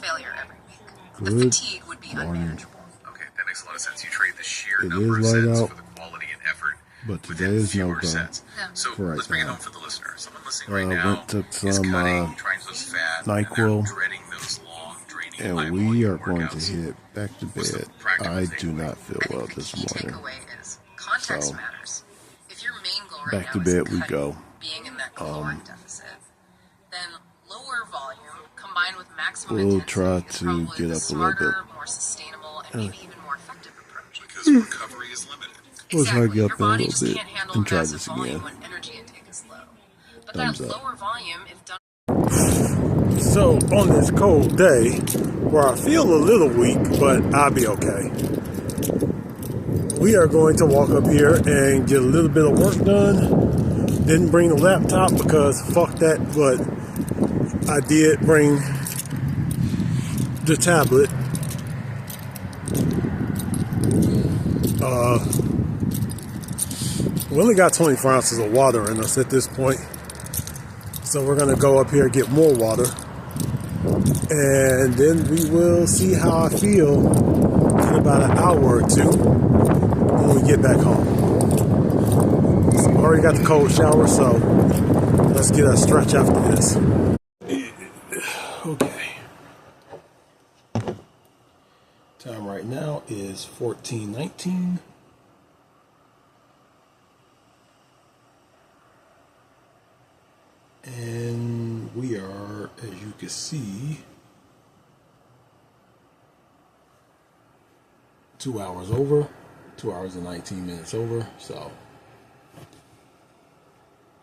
failure every week. The fatigue would be unmanageable. Okay, that makes a lot of sense. You trade the sheer number of sets for the quality and effort. But today is no go. So let's bring it home for the listener. Someone listening right now took some is cutting, trying to lose fat, NyQuil, dreading those long, draining, and we are going to hit back to bed. I do not feel well this morning. Context matters. If your main goal right back to now bed is we go. Being in that caloric deficit, then lower volume combined with maximum we'll intensity try is to probably get the up a little smarter, bit. more sustainable, and maybe even more effective approach. Because recovery is limited. We'll try to get up a body little just bit can't handle and try massive this volume again. when energy intake is low. But Thumbs that up. lower volume, if done. So on this cold day, where I feel a little weak, but I'll be okay, we are going to walk up here and get a little bit of work done. Didn't bring the laptop because fuck that, but I did bring the tablet. We only got 24 ounces of water in us at this point, so we're gonna go up here and get more water, and then we will see how I feel in about an hour or two when we get back home. So I already got the cold shower, so let's get a stretch after this. Okay. Time right now is 14:19. And we are, as you can see, 2 hours over, 2 hours and 19 minutes over, so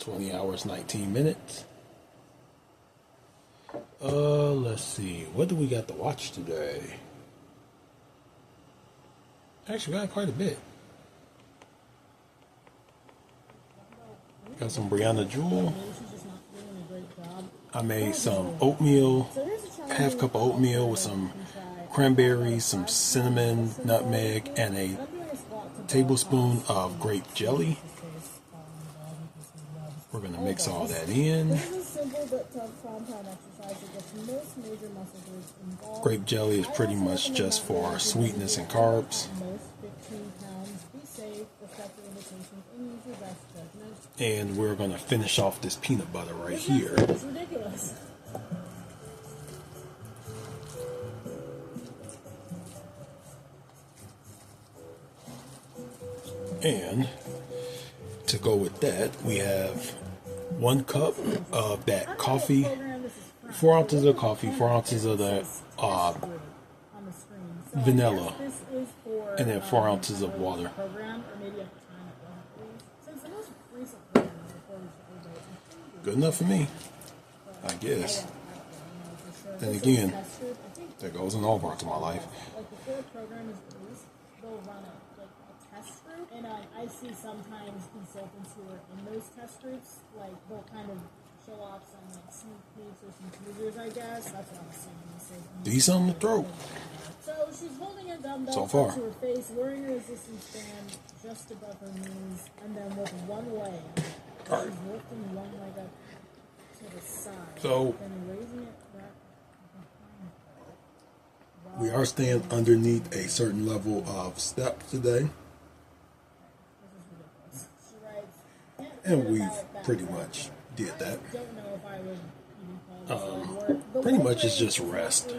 20 hours, 19 minutes. Let's see, what do we got to watch today? Actually, we got quite a bit. Got some Brianna Jewel. I made some oatmeal, half cup of oatmeal with some cranberries, some cinnamon, nutmeg, and a tablespoon of grape jelly. We're going to mix all that in. Grape jelly is pretty much just for sweetness and carbs. And we're going to finish off this peanut butter right here. It's ridiculous. And to go with that, we have 1 cup of that coffee, 4 ounces of coffee, 4 ounces of the vanilla, and then 4 ounces of water. Good enough for me, I guess. Then again, that goes in all parts of my life. And I see sometimes consultants who are in those test groups, like they'll kind of show off some like sneak peeks or some teasers, I guess. That's what I'm seeing. These on the throat. So she's holding a dumbbell So far. to her face, wearing a resistance band just above her knees, and then with one leg, she's lifting one leg up to the side, So and raising it back behind her. we are staying underneath a certain level of step today. And we've pretty much did that. Pretty much it's just rest.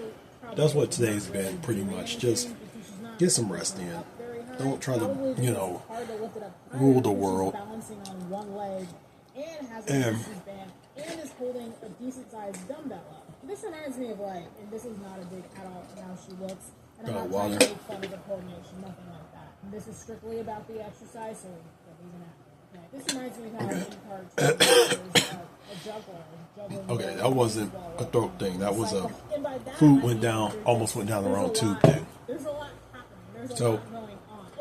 That's what today's been, pretty much. Just get some rest in. Don't try to, rule the world. And is holding a decent sized dumbbell up. This reminds me of like, and this is not a dig at all how she looks. And I'm not trying to make fun of the coordination, nothing like that. And this is strictly about the exercise, so this reminds me of how a juggler. Okay, that wasn't a throat thing. That was a food went down, almost went down the wrong tube thing. There's a lot happening. There's a So lot going on.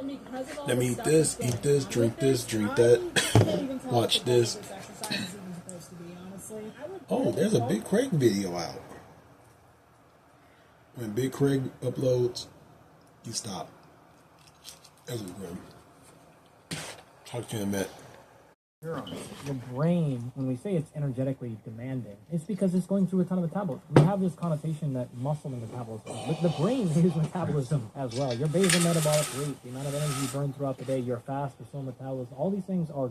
let me eat this, drink that, watch this. Oh, there's a Big Craig video out. When Big Craig uploads, you stop. That was grim. Talk to you in a minute. neurons. The brain, when we say it's energetically demanding, it's because it's going through a ton of metabolism. We have this connotation that muscle and metabolism, but the brain is metabolism as well. Your basal metabolic rate, the amount of energy you burn throughout the day, your fast, your slow metabolism, all these things are,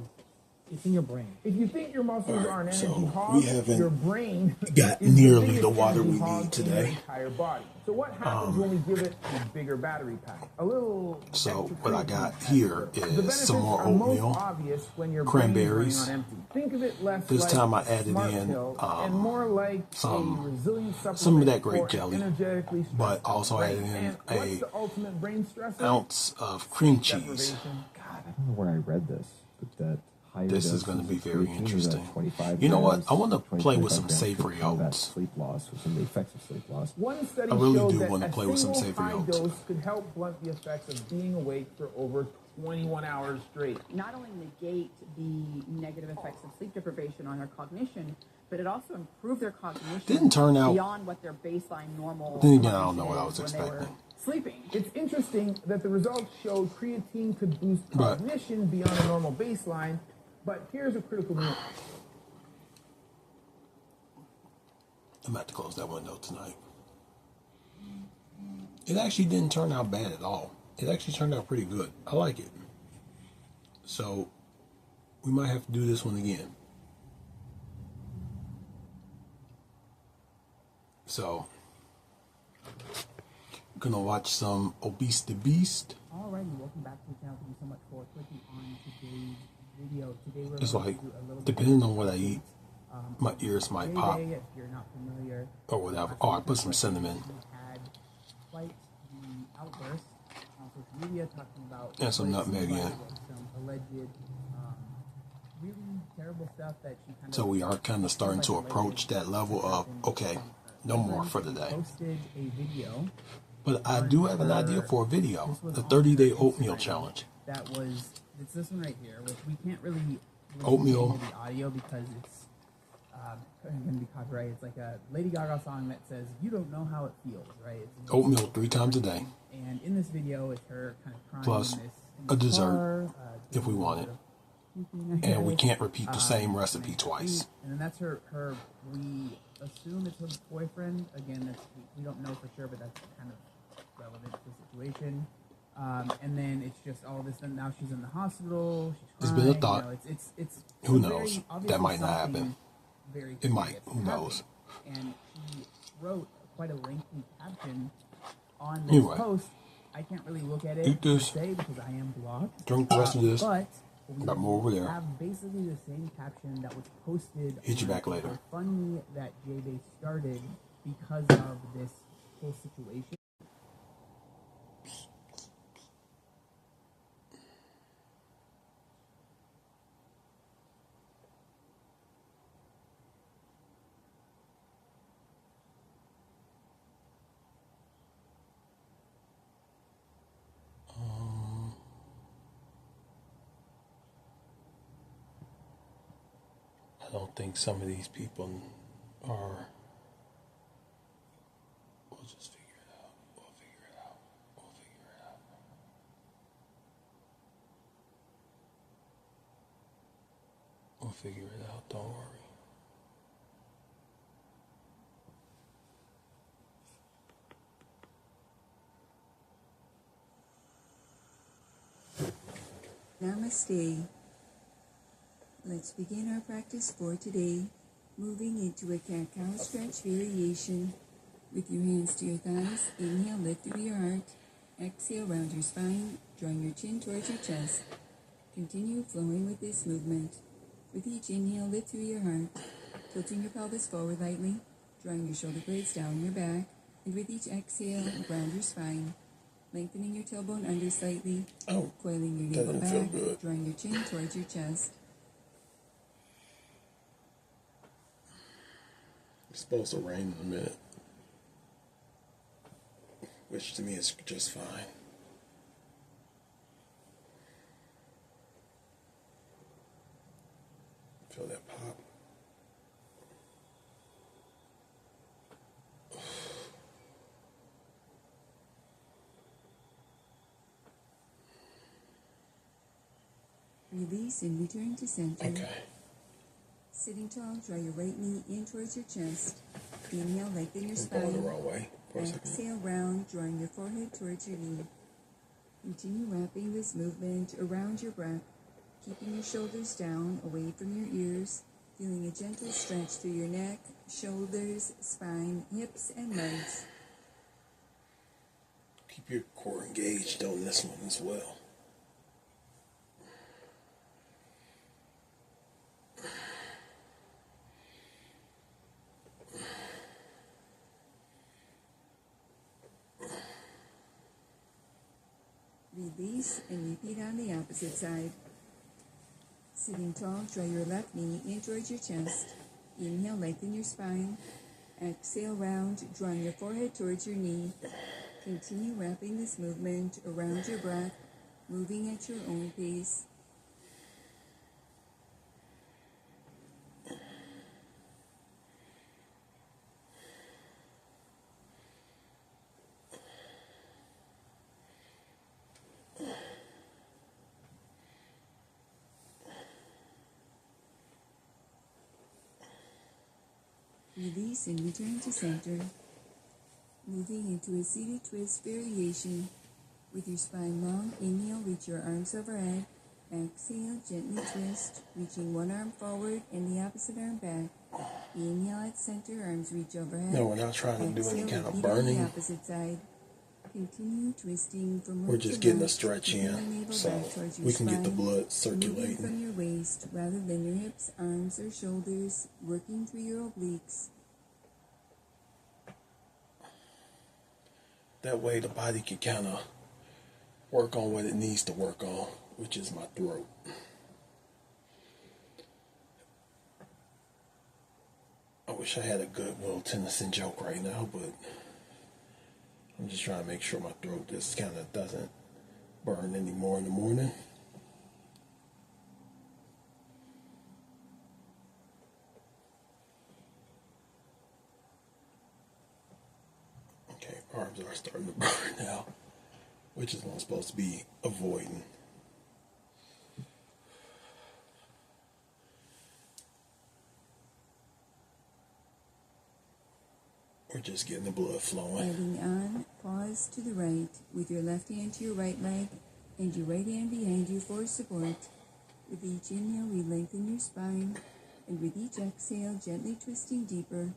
it's in your brain. If you think your muscles are an energy so hog, we haven't your brain got is nearly biggest the water energy we hog need in your today. entire body. So what happens when we give it a bigger battery pack? A little. So what I got extra here the is benefits some more are most oatmeal, obvious when your cranberries. brain is running on empty. Think of it less This like time I added Smart in, Pill and more like some a resilient of supplement that grape for jelly, energetically stressed but also brain. added in And what's a the ultimate brain stressor? ounce of cream cheese. Deprivation. God, I don't know where I read this, but that higher This is doses going to be of very creatine is interesting. at 25 You know what? grams, I want to 20, play with 25 some grams could savory combat oats. sleep loss, or some of the effects of sleep loss. One study I really showed do that want to a play with some single savory high oats. dose could help blunt the effects of being awake for over 21 hours straight. Not only negate the negative effects of sleep deprivation on their cognition, but it also improved their cognition Didn't turn out- beyond what their baseline normal Then again, I don't know what I was cognition is when they were expecting. sleeping. It's interesting that the results showed creatine could boost But- cognition beyond a normal baseline, but here's a critical nuance. I'm about to close that window tonight. It actually didn't turn out bad at all. It actually turned out pretty good. I like it. So we might have to do this one again. So we're gonna watch some Obese the Beast. Alrighty, welcome back to the channel. Thank you so much for clicking on today's video. Today we're It's going like, to do a little depending bit on what I eat, my ears might pop Day, if you're not familiar, or whatever. Oh, I put some cinnamon. we had quite the outburst on social media talking about And some what it nutmeg seems in. like was some alleged really terrible stuff that she kind So of we are kind of starting to approach that level of, okay, no more for the day. posted a video But I do have an idea for a video, the 30-day oatmeal challenge. that was, it's this one right here, which we can't really listen Oatmeal. to the audio because it's going to be copyrighted. It's like a Lady Gaga song that says, "You don't know how it feels," right? It's Oatmeal 3 times a day, And in this video, it's her kind of crying plus in this a dessert, car, if we want it. puking, I And we guess. can't repeat the same recipe twice. And then that's her. We assume it's her boyfriend. Again, that's, we don't know for sure, but that's kind of relevant to the situation. And then it's just all this. And now she's in the hospital. She's It's crying. been a thought. You know, it's Who very- knows? obviously That might not something happen. Very It might. serious Who knows? happened. And she wrote quite a lengthy caption on this Anyway. post. I can't really look at it Eat per this. se because I am blocked. Drink the rest of this. But we Got more over there. have basically the same caption that was posted. Hit you on back later. the Funny that J-Bay started because of this whole situation. I don't think some of these people are. We'll just figure it out. We'll figure it out. We'll figure it out. We'll figure it out. Don't worry. Namaste. Let's begin our practice for today, moving into a cat-cow stretch variation. With your hands to your thighs, inhale, lift through your heart. Exhale, round your spine, drawing your chin towards your chest. Continue flowing with this movement. With each inhale, lift through your heart, tilting your pelvis forward lightly, drawing your shoulder blades down your back. And with each exhale, round your spine, lengthening your tailbone under slightly, coiling your navel doesn't feel back, good. drawing your chin towards your chest. It's supposed to rain in a minute, which to me is just fine. Feel that pop. Release and return to center. Okay. Sitting tall, draw your right knee in towards your chest. Inhale, lengthen your I'm going the spine. wrong way for a second. Exhale, round, drawing your forehead towards your knee. Continue wrapping this movement around your breath, keeping your shoulders down, away from your ears, feeling a gentle stretch through your neck, shoulders, spine, hips, and legs. Keep your core engaged on this one as well. Release and repeat on the opposite side. Sitting tall, draw your left knee in towards your chest. Inhale, lengthen your spine. Exhale, round, drawing your forehead towards your knee. Continue wrapping this movement around your breath, moving at your own pace. Release and return to center. Moving into a seated twist variation. With your spine long, inhale, reach your arms overhead. Exhale, gently twist, reaching one arm forward and the opposite arm back. Inhale at center, arms reach overhead. No, we're not trying to do any kind of repeat on burning. the opposite side. Continue twisting from We're right just to getting a left, stretch keeping your in navel so back towards your we can get the spine. blood Moving circulating. from your waist rather than your hips, arms, or shoulders, working through your obliques. That way the body can kind of work on what it needs to work on, which is my throat. I wish I had a good Will Tennyson joke right now, but I'm just trying to make sure my throat just kind of doesn't burn anymore in the morning. Okay, arms are starting to burn now, which is what I'm supposed to be avoiding. We're just getting the blood flowing. Adding on, pause to the right with your left hand to your right leg and your right hand behind you for support. With each inhale, we lengthen your spine, and with each exhale, gently twisting deeper,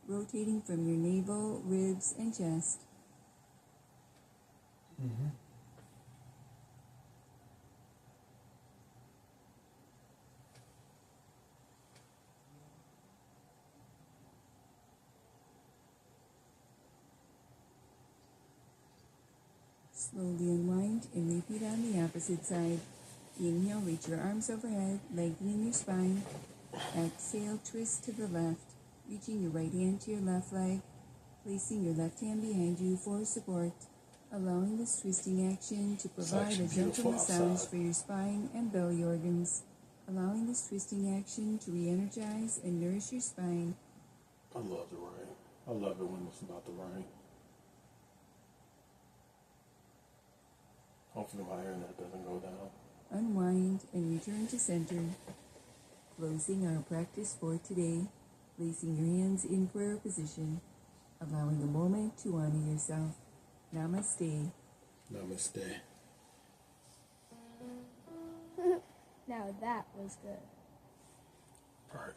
rotating from your navel, ribs, and chest. Slowly unwind and repeat on the opposite side. Inhale, reach your arms overhead, lengthening your spine. Exhale, twist to the left, reaching your right hand to your left leg, placing your left hand behind you for support, allowing this twisting action to provide a gentle massage for your spine and belly organs, allowing this twisting action to re-energize and nourish your spine. I love the rain. I love it when it's about to rain. Hopefully my internet doesn't go down. Unwind and return to center. Closing our practice for today, placing your hands in prayer position, allowing a moment to honor yourself. Namaste. Namaste. Now that was good. Pardon.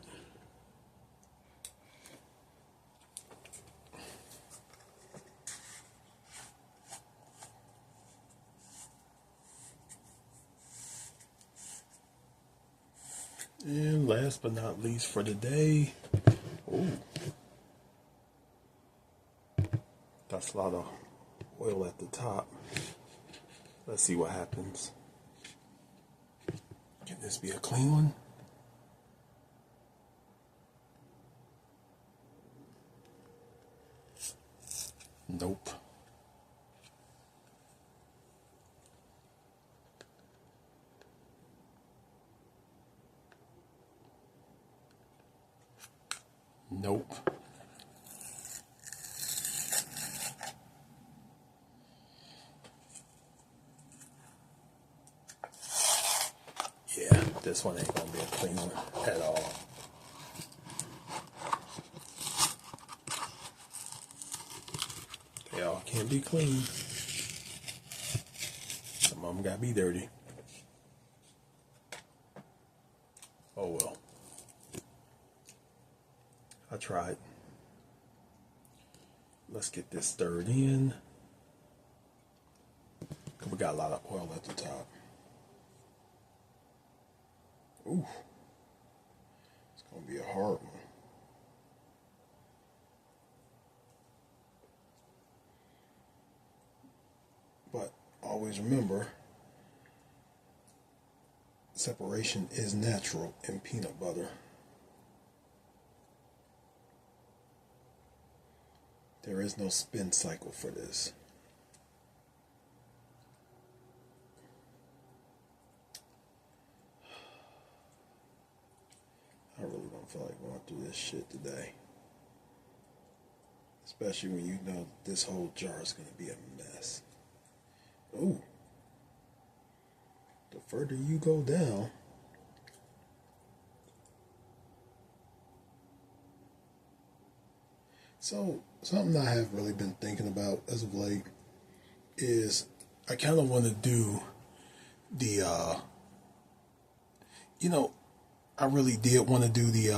And last but not least for today, that's a lot of oil at the top. Let's see what happens. Can this be a clean one? Nope. Nope. Yeah. this one ain't gonna be a clean one at all. They all can't be clean. Some of them gotta be dirty. Oh well. I tried. Let's get this stirred in. We got a lot of oil at the top. Ooh. It's gonna be a hard one. But always remember, separation is natural in peanut butter. There is no spin cycle for this. I really don't feel like going through this shit today. Especially when you know this whole jar is going to be a mess. Ooh. The further you go down, so something I have really been thinking about as of late is I kind of want to do the, I really did want to do the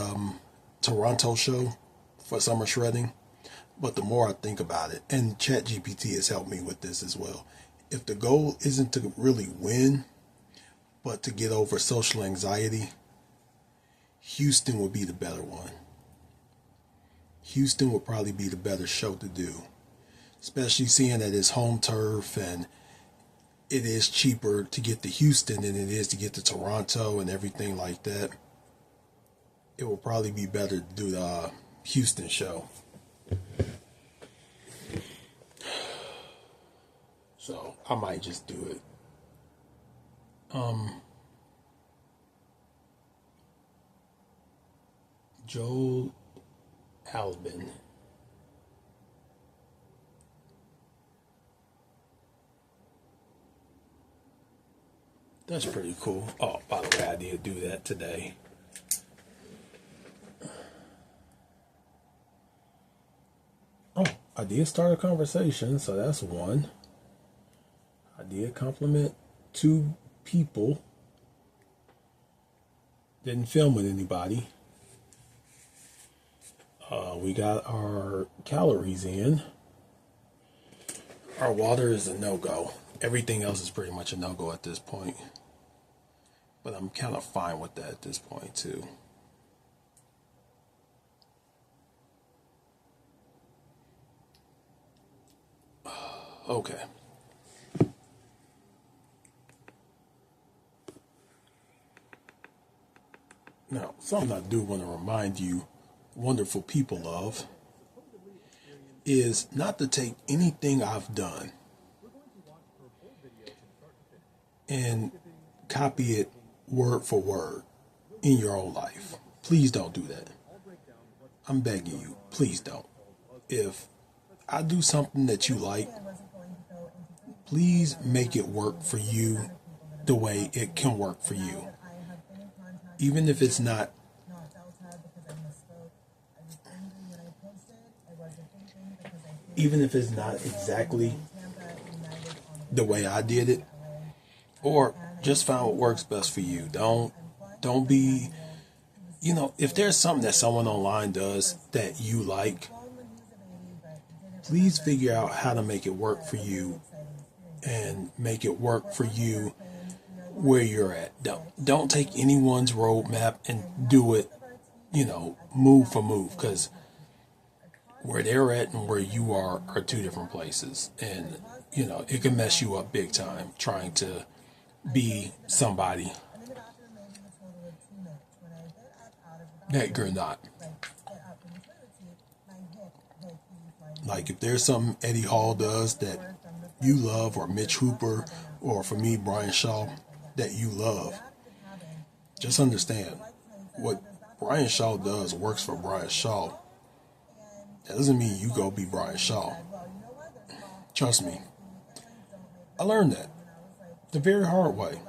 Toronto show for summer shredding, but the more I think about it, and ChatGPT has helped me with this as well, if the goal isn't to really win, but to get over social anxiety, Houston would be the better one. Houston would probably be the better show to do, especially seeing that it's home turf and it is cheaper to get to Houston than it is to get to Toronto and everything like that. It will probably be better to do the Houston show. So I might just do it. Joel Albin. That's pretty cool. Oh, by the way, I did do that today. Oh, I did start a conversation, so that's one. I did compliment 2 people. Didn't film with anybody. We got our calories in. Our water is a no-go. Everything else is pretty much a no-go at this point. But I'm kind of fine with that at this point, too. Okay. Now, something I do want to remind you, wonderful people, of, is not to take anything I've done and copy it word for word in your own life. Please don't do that. I'm begging you, please don't. If I do something that you like, please make it work for you the way it can work for you. Even if it's not exactly the way I did it, or just find what works best for you. Don't be, if there's something that someone online does that you like, please figure out how to make it work for you and make it work for you where you're at. Don't take anyone's roadmap and do it, move for move, because where they're at and where you are 2 different places. And, it can mess you up big time trying to be somebody that you're not. Like if there's something Eddie Hall does that you love, or Mitch Hooper, or for me, Brian Shaw, that you love, just understand what Brian Shaw does works for Brian Shaw. That doesn't mean you go be Brian Shaw. Trust me. I learned that the very hard way.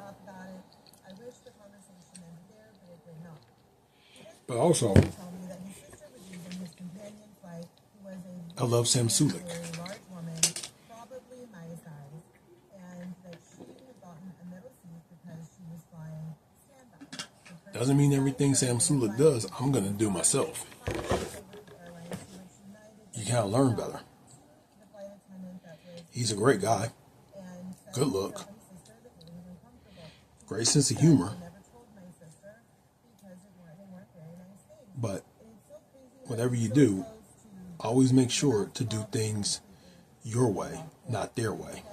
But also, told me that his sister was using his companion flight, who was I love Sam a Sulik. very large woman, probably my size, and that she had gotten a middle seat because she was flying standby. Doesn't mean everything Sam Sulik does, I'm going to do myself. You kind of learn better. He's a great guy. Good look. Great sense of humor. But whatever you do, always make sure to do things your way, not their way.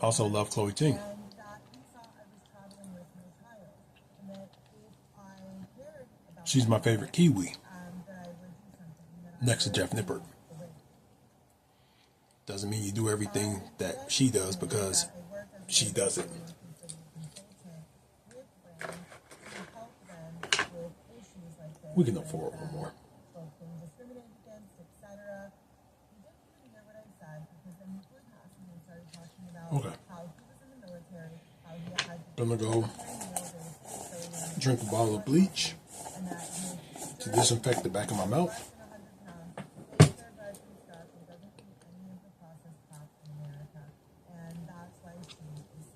Also love Chloe Ting. She's my favorite Kiwi. Next to Jeff Nippert. Doesn't mean you do everything that she does because she does it. We can afford one more. Okay. I'm gonna go drink a bottle of bleach to disinfect the back of my mouth.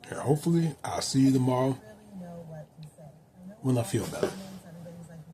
And hopefully I'll see you tomorrow when I feel better.